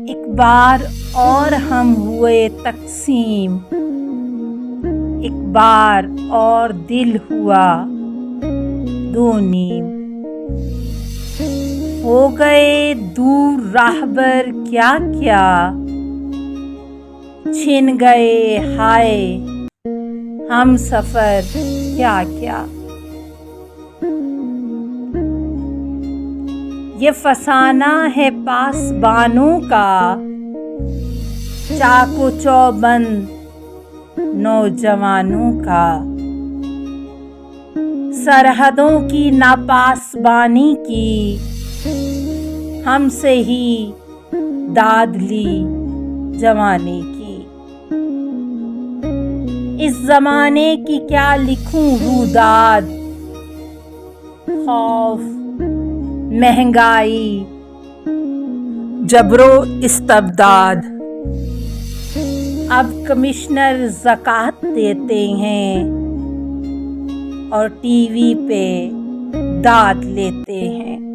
एक बार और हम हुए तकसीम, एक बार और दिल हुआ दो नीम। हो गए दूर राहबर क्या क्या, छिन गए हाय हम सफर क्या क्या। ये फसाना है पासबानों का, चाको चौबंद नौजवानों का। सरहदों की नापासबानी की, हमसे ही दाद ली जमाने की। इस जमाने की क्या लिखूं रूदाद, खौफ महंगाई जबरो इस्तबदाद। अब कमिश्नर ज़कात देते हैं और टीवी पे दाद लेते हैं।